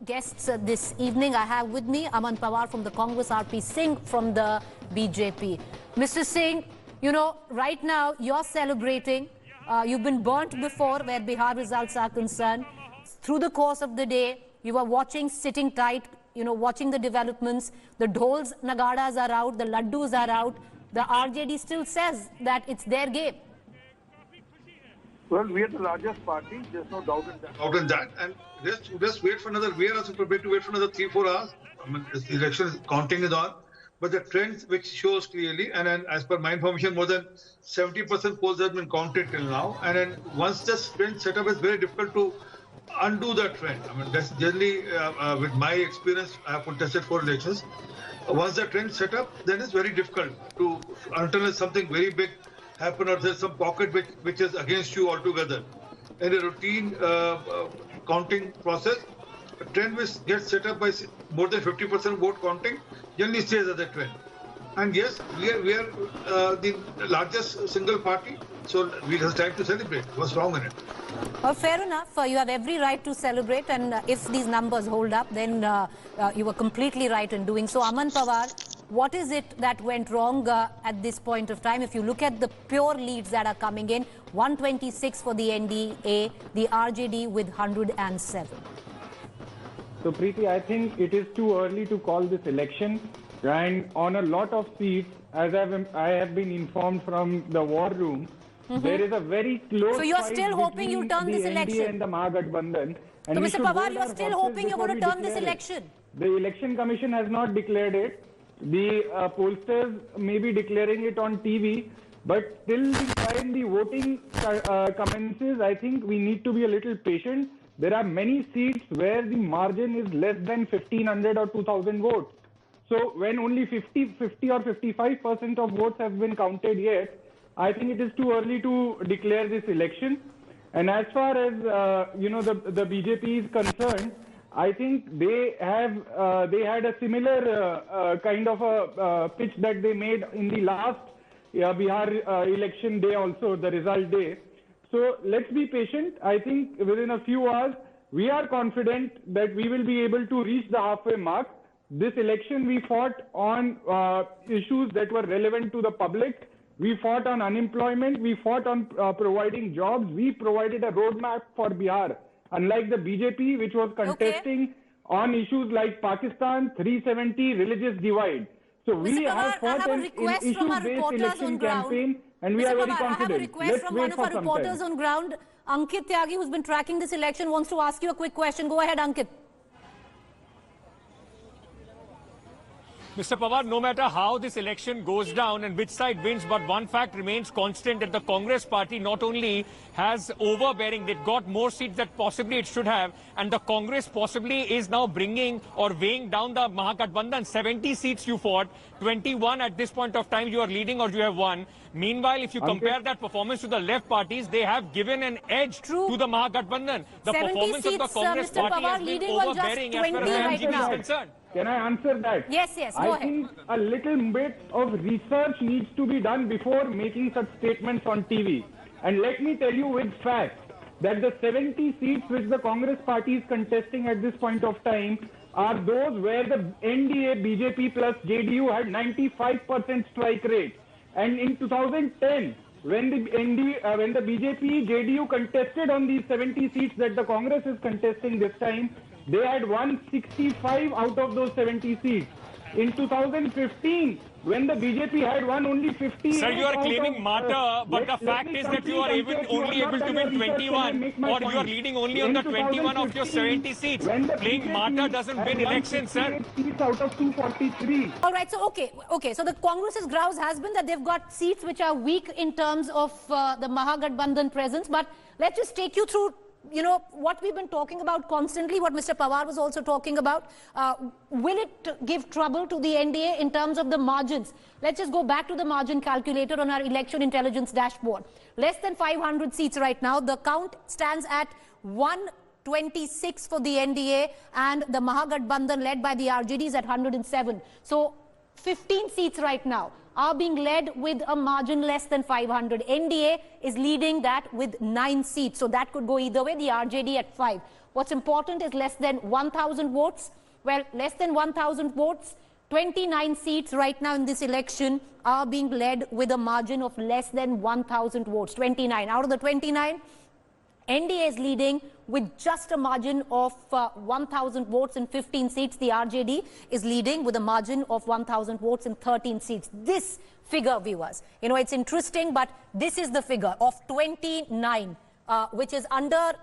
guests this evening. I have with me Aman Pawar from the Congress, RP Singh from the BJP. Mr. Singh, you know, right now you're celebrating. You've been burnt before where Bihar results are concerned. Through the course of the day, you were watching, sitting tight, you know, watching the developments. The dhols, nagadas are out, the laddus are out. The RJD still says that it's their game. Well, we are the largest party. There's no doubt in that. And just wait for another. We are also prepared to wait for another 3-4 hours. I mean, the election counting is on, but the trend which shows clearly, and then as per my information, more than 70% polls have been counted till now. And then once this trend set up, it's very difficult to undo that trend. I mean, that's generally with my experience. I have contested 4 elections. Once the trend set up, then it's very difficult to, until something very big happen or there's some pocket which is against you altogether. In a routine counting process, a trend which gets set up by more than 50% vote counting generally stays as a trend. And yes, we are the largest single party, so we have time to celebrate. What's wrong in it? Fair enough. You have every right to celebrate, and if these numbers hold up, then you were completely right in doing so. Aman Pawar, what is it that went wrong at this point of time? If you look at the pure leads that are coming in, 126 for the NDA, the RJD with 107. So, Preeti, I think it is too early to call this election. And on a lot of seats, as I have been informed from the war room, there is a very close So you're still hoping you'll turn this election? And the Mahagathbandhan. So, Mr. Pawar, you're still hoping you're going to turn this election? The Election Commission has not declared it. The pollsters may be declaring it on TV. But till the time the voting commences, I think we need to be a little patient. There are many seats where the margin is less than 1,500 or 2,000 votes. So when only 50 or 55% of votes have been counted yet, I think it is too early to declare this election. And as far as the BJP is concerned, I think they had a similar kind of a pitch that they made in the last Bihar election day also, the result day. So let's be patient. I think within a few hours, we are confident that we will be able to reach the halfway mark. This election, we fought on issues that were relevant to the public. We fought on unemployment. We fought on providing jobs. We provided a roadmap for Bihar. Unlike the BJP, which was contesting on issues like Pakistan, 370, religious divide. So we have fought an issue-based election campaign, and we are very confident. I have a request from one of our reporters on ground. Ankit Tyagi, who's been tracking this election, wants to ask you a quick question. Go ahead, Ankit. Mr. Pawar, no matter how this election goes down and which side wins, but one fact remains constant that the Congress party not only has overbearing, it got more seats that possibly it should have, and the Congress possibly is now bringing or weighing down the Mahagathbandhan. 70 seats you fought, 21 at this point of time you are leading or you have won. Meanwhile, if you compare that performance to the left parties, they have given an edge to the Mahagathbandhan. The performance of the Congress party has been overbearing as far as MGP is concerned. Can I answer that? Yes, go ahead. I think a little bit of research needs to be done before making such statements on TV. And let me tell you with facts that the 70 seats which the Congress party is contesting at this point of time are those where the NDA, BJP plus JDU had 95% strike rate. And in 2010, when the BJP, JDU contested on these 70 seats that the Congress is contesting this time, they had won 65 out of those 70 seats. In 2015, when the BJP had won only 50. Sir, you are claiming martyr, but the fact is that you are only able to win 21, or you are leading only on the 21 of your 70 seats. Playing martyr doesn't win elections, sir. Seats out of 243. All right, so okay. So the Congress's grouse has been that they've got seats which are weak in terms of the Mahagathbandhan presence. But let's just take you through, you know, what we've been talking about constantly, what Mr. Pawar was also talking about. Will it give trouble to the NDA in terms of the margins? Let's just go back to the margin calculator on our election intelligence dashboard. Less than 500 seats right now. The count stands at 126 for the NDA, and the Mahagathbandhan led by the RJD is at 107. So 15 seats right now are being led with a margin less than 500. NDA is leading that with 9 seats. So that could go either way. The RJD at 5. What's important is less than 1,000 votes. Well, less than 1,000 votes, 29 seats right now in this election are being led with a margin of less than 1,000 votes. 29. Out of the 29, NDA is leading with just a margin of 1,000 votes in 15 seats. The RJD is leading with a margin of 1,000 votes in 13 seats. This figure, viewers, you know, it's interesting, but this is the figure of 29, which is under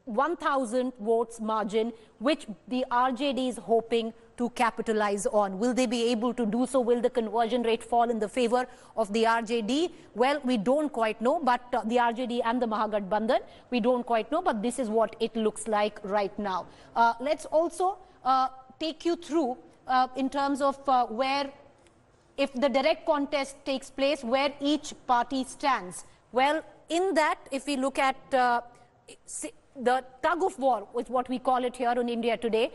1,000 votes margin, which the RJD is hoping to capitalize on. Will they be able to do so? Will the conversion rate fall in the favor of the RJD? Well, we don't quite know, but the RJD and the Mahagathbandhan, we don't quite know, but this is what it looks like right now. Let's also take you through in terms of where, if the direct contest takes place, where each party stands. Well, in that, if we look at the tug of war, is what we call it here in India today,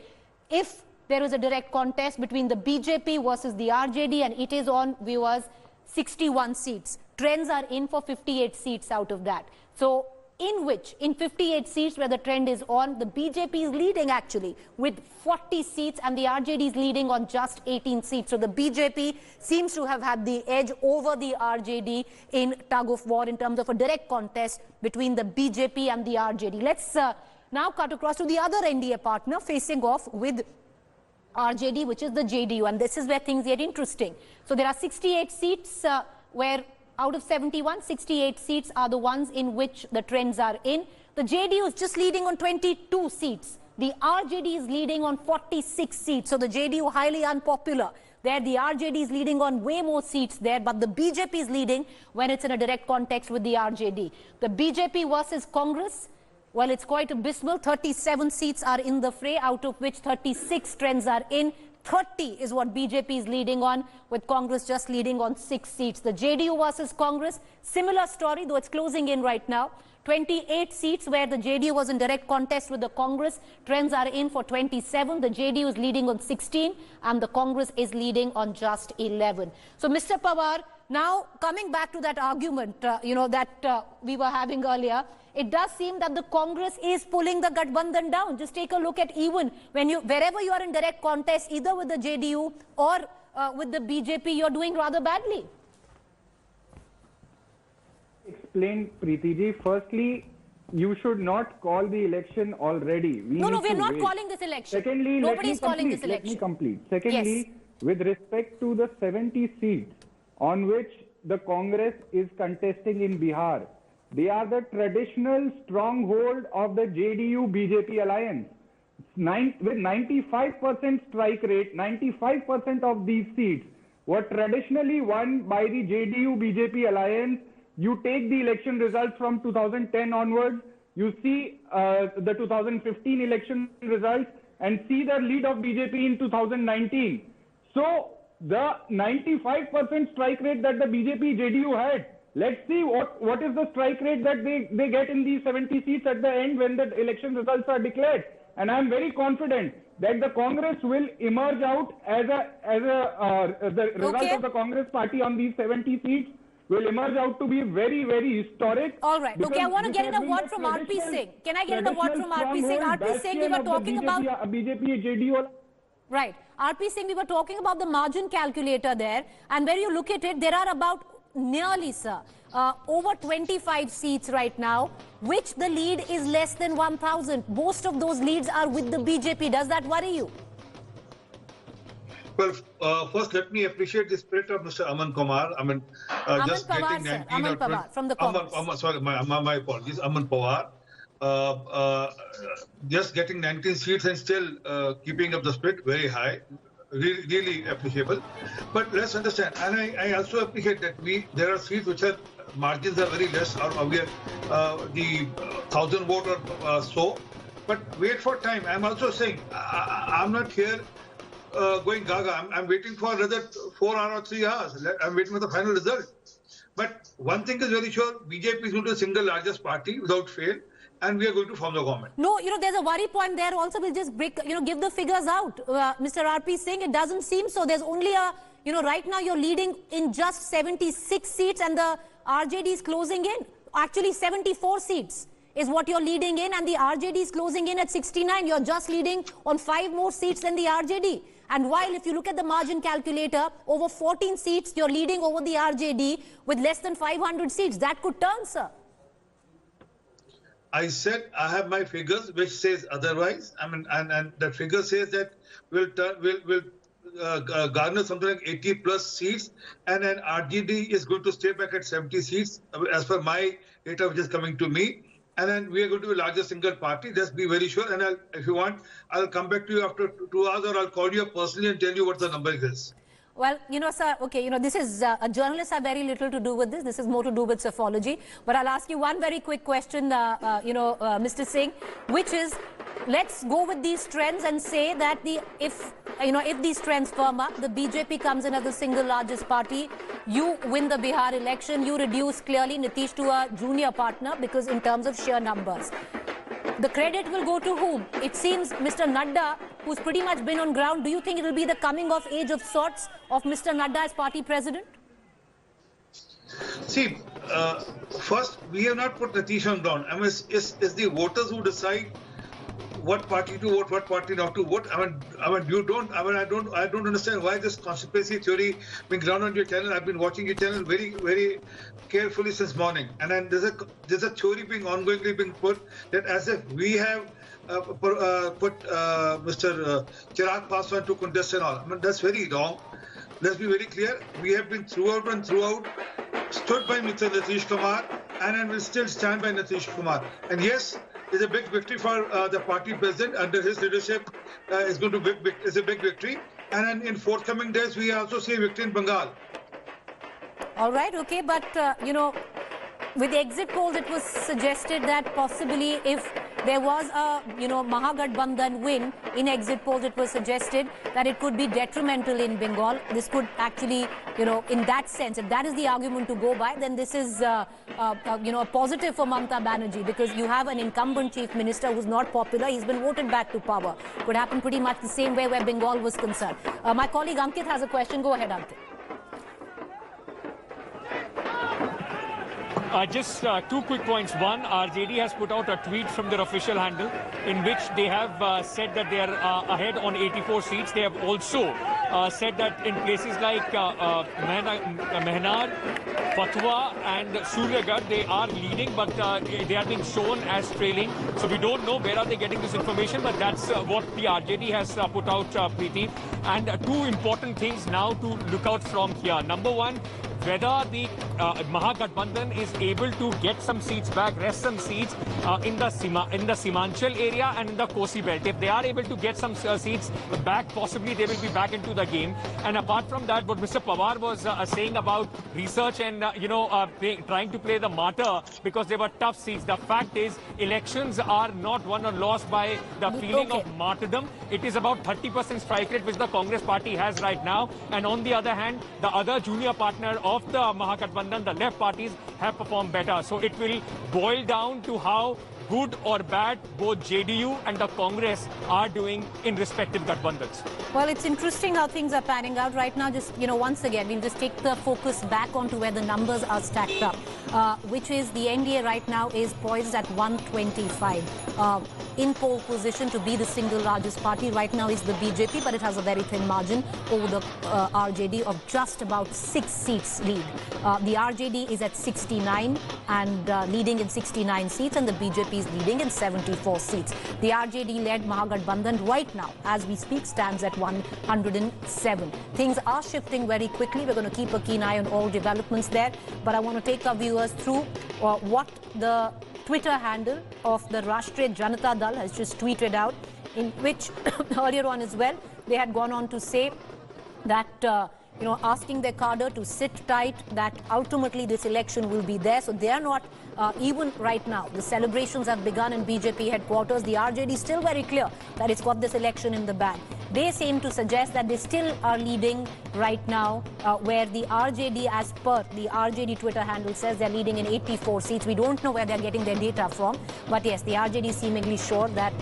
if there is a direct contest between the BJP versus the RJD, and it is on, viewers, 61 seats. Trends are in for 58 seats out of that. So, in 58 seats where the trend is on, the BJP is leading actually with 40 seats and the RJD is leading on just 18 seats. So the BJP seems to have had the edge over the RJD in tug of war in terms of a direct contest between the BJP and the RJD. Let's now cut across to the other NDA partner facing off with RJD, which is the JDU, and this is where things get interesting. So there are 68 seats where out of 71, 68 seats are the ones in which the trends are in. The JDU is just leading on 22 seats. The RJD is leading on 46 seats. So the JDU highly unpopular. There the RJD is leading on way more seats there, but the BJP is leading when it's in a direct context with the RJD. The BJP versus Congress, well, it's quite abysmal. 37 seats are in the fray, out of which 36 trends are in. 30 is what BJP is leading on, with Congress just leading on 6 seats. The JDU versus Congress, similar story, though it's closing in right now. 28 seats where the JDU was in direct contest with the Congress. Trends are in for 27. The JDU is leading on 16 and the Congress is leading on just 11. So, Mr. Pawar, now coming back to that argument, that we were having earlier, it does seem that the Congress is pulling the Gathbandhan down. Just take a look at even wherever you are in direct contest, either with the JDU or with the BJP, you're doing rather badly. Explain, Preeti ji. Firstly, you should not call the election already. No, we're not calling this election. Secondly, nobody's calling this election. Let me complete. Secondly, yes, with respect to the 70 seats on which the Congress is contesting in Bihar, they are the traditional stronghold of the JDU-BJP alliance. With 95% strike rate, 95% of these seats were traditionally won by the JDU-BJP alliance. You take the election results from 2010 onwards, you see the 2015 election results and see the lead of BJP in 2019. So the 95% strike rate that the BJP-JDU had, let's see what is the strike rate that they get in these 70 seats at the end when the election results are declared. And I'm very confident that the Congress will emerge out as the result of the Congress party on these 70 seats will emerge out to be very, very historic. All right. Okay, I want to get in a word from RP Singh. Can I get in a word from RP Singh? RP Singh, we were talking about BJP, JDU. Right. RP Singh, we were talking about the margin calculator there, and where you look at it, there are about nearly, sir, over 25 seats right now, which the lead is less than 1,000. Most of those leads are with the BJP. Does that worry you? Well, first, let me appreciate the spirit of Mr. Aman Kumar. I mean, just Pawar, getting 19 Aman Pawar from the Congress. Sorry, my apologies. Aman Pawar. Just getting 19 seats and still keeping up the spirit very high. Really appreciable. But let's understand, and I also appreciate that there are seats which are margins are very less, or we are the 1,000 vote or so. But wait for time. I'm also saying I'm not here going gaga. I'm waiting for another 4 hours or 3 hours. I'm waiting for the final result. But one thing is very sure: BJP is going to be the single largest party without fail. And we are going to form the government. No, there's a worry point there also. We'll just give the figures out. Mr. RP Singh, it doesn't seem so. There's only right now you're leading in just 76 seats and the RJD is closing in. Actually, 74 seats. is what you're leading in, and the RJD is closing in at 69. You're just leading on 5 more seats than the RJD. And while if you look at the margin calculator, over 14 seats, you're leading over the RJD with less than 500 seats. That could turn, sir. I said I have my figures, which says otherwise. I mean, and that figure says that we'll garner something like 80 plus seats, and then RJD is going to stay back at 70 seats, as per my data, which is coming to me. And then we are going to be a larger single party. Just be very sure. And if you want, I'll come back to you after 2 hours, or I'll call you up personally and tell you what the number is. Well, sir, okay, this is, journalists have very little to do with this. This is more to do with psephology. But I'll ask you one very quick question, Mr. Singh, which is, let's go with these trends and say that if these trends firm up, the BJP comes in as the single largest party, you win the Bihar election, you reduce clearly Nitish to a junior partner because in terms of sheer numbers. The credit will go to whom? It seems Mr. Nadda, who's pretty much been on ground, do you think it will be the coming of age of sorts of Mr. Nadda as party president? See, first, we have not put Nitish on ground. I mean, it's the voters who decide what party to vote, what party not to vote. I don't understand why this conspiracy theory being ground on your channel. I've been watching your channel very, very carefully since morning, and then there's a theory being ongoingly being put that as if we have put Mr. Chirag Paswan to contest and all. I mean, that's very wrong. Let's be very clear. We have been throughout stood by Mr. Nitish Kumar, and then will still stand by Nitish Kumar. And yes, it's a big victory for the party president under his leadership. Is a big victory. And then in forthcoming days, we also see a victory in Bengal. All right, okay, but with the exit polls, it was suggested that possibly if there was a, Mahagathbandhan win in exit polls, it was suggested that it could be detrimental in Bengal. This could actually, in that sense, if that is the argument to go by, then this is, a positive for Mamata Banerjee, because you have an incumbent chief minister who's not popular. He's been voted back to power. Could happen pretty much the same way where Bengal was concerned. My colleague Ankit has a question. Go ahead, Ankit. Just 2 quick points. One, RJD has put out a tweet from their official handle in which they have said that they are ahead on 84 seats. They have also said that in places like Mehnar, Patwa and Suryagarh, they are leading, but they are being shown as trailing. So we don't know where are they getting this information, but that's what the RJD has put out, Preeti. And 2 important things now to look out from here. Number one, whether the Mahagathbandhan is able to get some seats back, rest some seats in the Simanchal area and in the Kosi belt. If they are able to get some seats back, possibly they will be back into the game. And apart from that, what Mr. Pawar was saying about research and, trying to play the martyr because they were tough seats. The fact is, elections are not won or lost by the feeling of martyrdom. It is about 30% strike rate, which the Congress party has right now. And on the other hand, the other junior partner of the Mahagathbandhan, the left parties, have performed better. So it will boil down to how good or bad both JDU and the Congress are doing in respective Gathbandhans. Well, it's interesting how things are panning out right now. Just, once again, we'll just take the focus back onto where the numbers are stacked up, which is the NDA right now is poised at 125. In pole position to be the single largest party right now is the BJP, but it has a very thin margin over the RJD of just about 6 seats lead. The RJD is at 69 and leading in 69 seats, and the BJP is leading in 74 seats. The RJD-led Mahagathbandhan right now, as we speak, stands at 107. Things are shifting very quickly. We're going to keep a keen eye on all developments there, but I want to take our viewers through what the Twitter handle of the Rashtriya Janata Dal has just tweeted out, in which earlier on as well, they had gone on to say that, asking their cadre to sit tight, that ultimately this election will be there. So they are not, even right now, the celebrations have begun in BJP headquarters. The RJD is still very clear that it's got this election in the bag. They seem to suggest that they still are leading right now, where the RJD, as per the RJD Twitter handle, says they're leading in 84 seats. We don't know where they're getting their data from. But yes, the RJD is seemingly sure that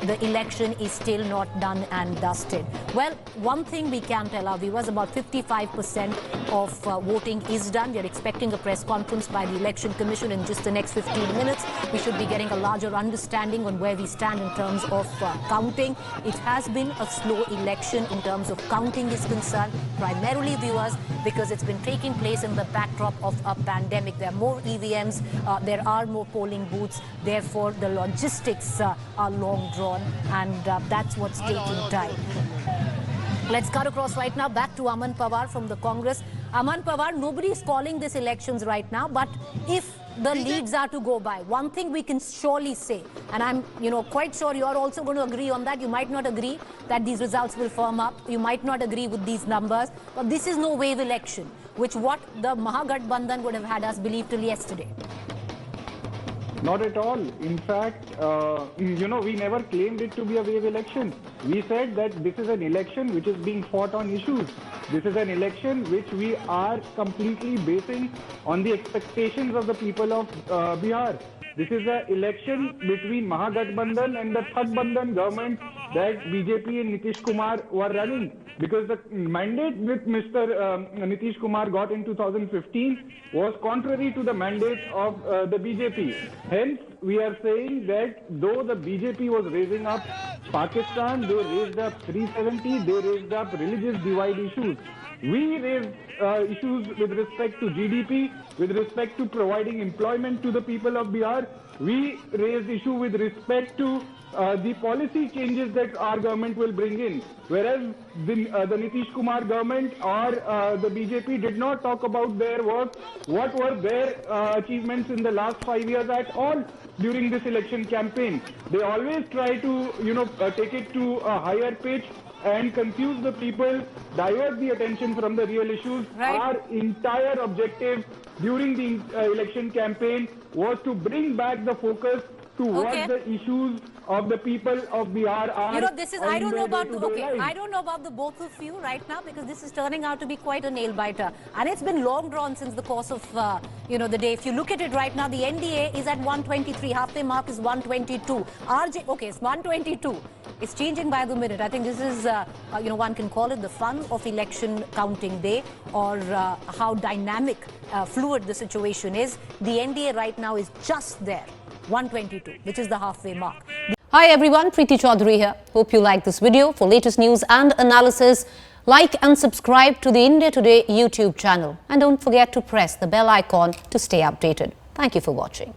the election is still not done and dusted. Well, one thing we can tell our viewers, about 55% of voting is done. We are expecting a press conference by the Election Commission in in just the next 15 minutes, we should be getting a larger understanding on where we stand in terms of counting. It has been a slow election in terms of counting is concerned, primarily, viewers, because it's been taking place in the backdrop of a pandemic. There are more EVMs, there are more polling booths, therefore the logistics are long drawn, and that's what's taking time. Let's cut across right now back to Aman Pawar from the Congress. Aman Pawar, nobody is calling this elections right now, but if the leads are to go by, one thing we can surely say, and I'm quite sure you're also going to agree on that. You might not agree that these results will firm up. You might not agree with these numbers, but this is no wave election, which what the Mahagathbandhan would have had us believe till yesterday. Not at all. In fact, we never claimed it to be a wave election. We said that this is an election which is being fought on issues. This is an election which we are completely basing on the expectations of the people of Bihar. This is an election between Mahagathbandhan and the Thatbandhan government that BJP and Nitish Kumar were running. Because the mandate which Mr. Nitish Kumar got in 2015 was contrary to the mandate of the BJP. Hence, we are saying that though the BJP was raising up Pakistan, they raised up 370, they raised up religious divide issues. We raised issues with respect to GDP, with respect to providing employment to the people of Bihar. We raised issue with respect to the policy changes that our government will bring in. Whereas the Nitish Kumar government or the BJP did not talk about their work, what were their achievements in the last 5 years at all during this election campaign. They always try to, take it to a higher pitch and confuse the people, divert the attention from the real issues. Right. Our entire objective during the election campaign was to bring back the focus to what the issues of the people of Bihar are. This is, I don't know about the both of you right now, because this is turning out to be quite a nail biter. And it's been long drawn since the course of, the day. If you look at it right now, the NDA is at 123. Halfway mark is 122. It's 122. It's changing by the minute. I think this is, one can call it the fun of election counting day, or how dynamic, fluid the situation is. The NDA right now is just there. 122, which is the halfway mark. Hi everyone, Preeti Chaudhary here. Hope you like this video. For latest news and analysis, like and subscribe to the India Today YouTube channel. And don't forget to press the bell icon to stay updated. Thank you for watching.